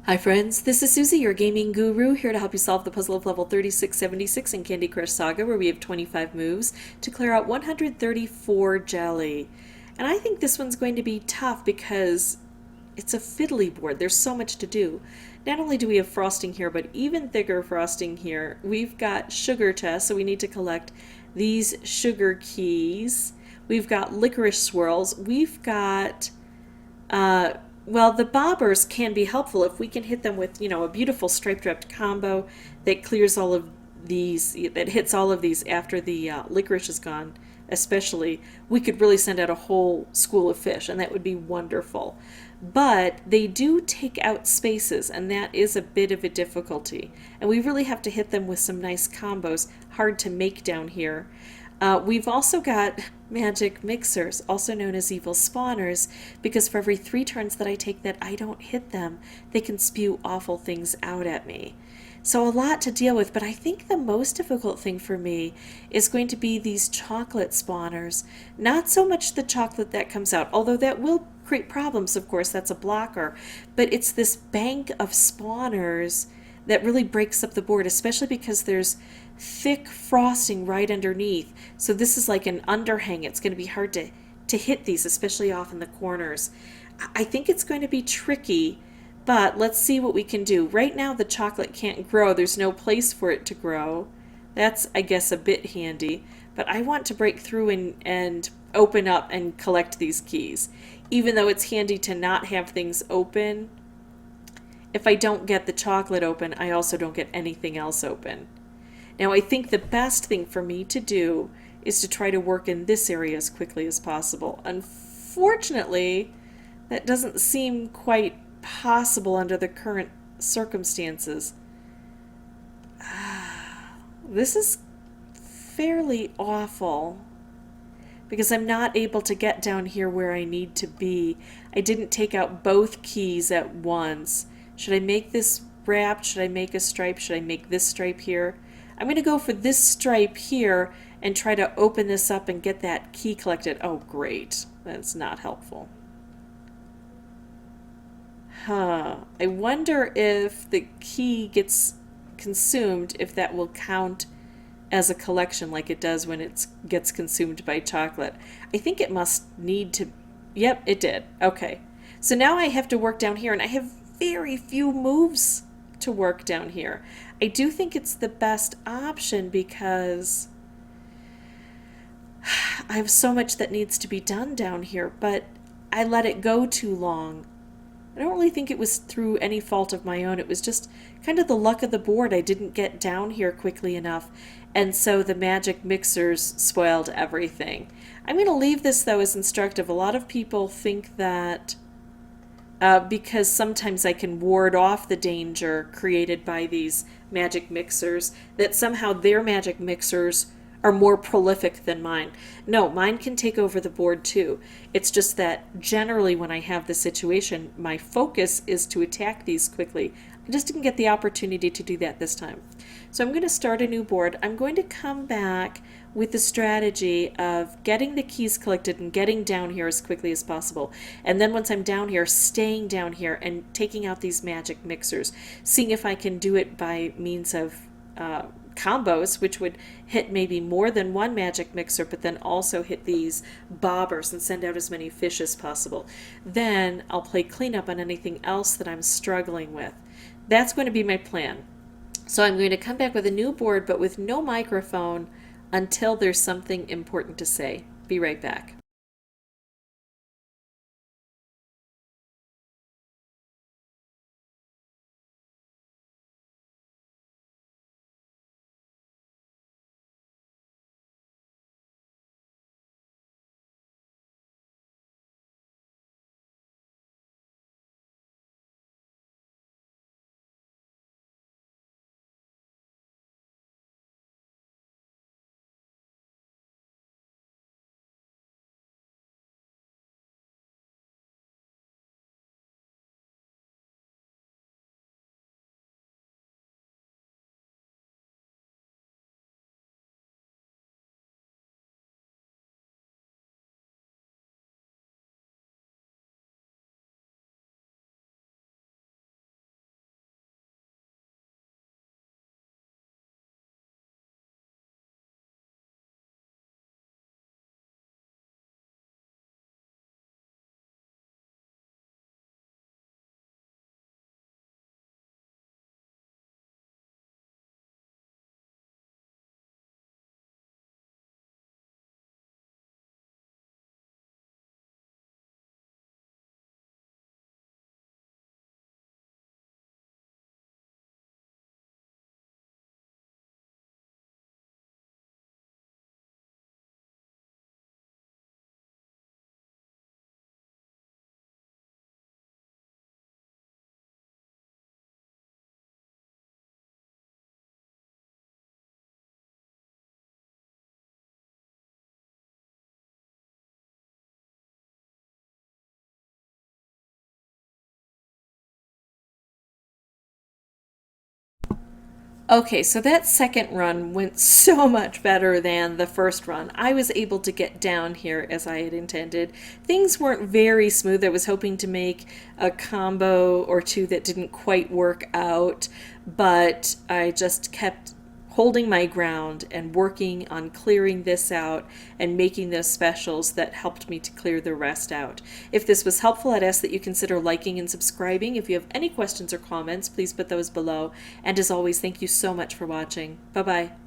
Hi friends, this is Susie, your gaming guru, here to help you solve the puzzle of level 3676 in Candy Crush Saga, where we have 25 moves to clear out 134 jelly. And I think this one's going to be tough because it's a fiddly board. There's so much to do. Not only do we have frosting here, but even thicker frosting here. We've got sugar chests, so we need to collect these sugar keys. We've got licorice swirls. We've got uh, well, the bobbers can be helpful if we can hit them with, a beautiful striped wrapped combo that clears all of these, that hits all of these after the licorice is gone, especially. We could really send out a whole school of fish, and that would be wonderful. But they do take out spaces, and that is a bit of a difficulty. And we really have to hit them with some nice combos, hard to make down here. We've also got magic mixers, also known as evil spawners, because for every 3 turns that I take that I don't hit them, they can spew awful things out at me. So a lot to deal with, but I think the most difficult thing for me is going to be these chocolate spawners. Not so much the chocolate that comes out, although that will create problems, of course, that's a blocker, but it's this bank of spawners that really breaks up the board, especially because there's thick frosting right underneath. So this is like an underhang. It's going to be hard to hit these, especially off in the corners. I think it's going to be tricky, but let's see what we can do. Right now the chocolate can't grow. There's no place for it to grow. That's, I guess, a bit handy. But I want to break through and open up and collect these keys. Even though it's handy to not have things open, if I don't get the chocolate open, I also don't get anything else open. Now, I think the best thing for me to do is to try to work in this area as quickly as possible. Unfortunately, that doesn't seem quite possible under the current circumstances. This is fairly awful because I'm not able to get down here where I need to be. I didn't take out both keys at once. Should I make this wrapped? Should I make a stripe? Should I make this stripe here? I'm going to go for this stripe here and try to open this up and get that key collected. Oh, great. That's not helpful. I wonder if the key gets consumed, if that will count as a collection like it does when it gets consumed by chocolate. I think it must need to. Yep, it did. Okay. So now I have to work down here, and I have very few moves to work down here. I do think it's the best option because I have so much that needs to be done down here, but I let it go too long. I don't really think it was through any fault of my own. It was just kind of the luck of the board. I didn't get down here quickly enough, and so the magic mixers spoiled everything. I'm going to leave this, though, as instructive. A lot of people think that because sometimes I can ward off the danger created by these magic mixers, that somehow their magic mixers are more prolific than mine. No, mine can take over the board too. It's just that generally when I have the situation, my focus is to attack these quickly. I just didn't get the opportunity to do that this time. So I'm going to start a new board. I'm going to come back with the strategy of getting the keys collected and getting down here as quickly as possible. And then once I'm down here, staying down here and taking out these magic mixers, seeing if I can do it by means of combos, which would hit maybe more than one magic mixer, but then also hit these bobbers and send out as many fish as possible. Then I'll play cleanup on anything else that I'm struggling with. That's going to be my plan. So I'm going to come back with a new board, but with no microphone until there's something important to say. Be right back. Okay, so that second run went so much better than the first run. I was able to get down here as I had intended. Things weren't very smooth. I was hoping to make a combo or two that didn't quite work out, but I just kept holding my ground and working on clearing this out and making those specials that helped me to clear the rest out. If this was helpful, I'd ask that you consider liking and subscribing. If you have any questions or comments, please put those below. And as always, thank you so much for watching. Bye bye.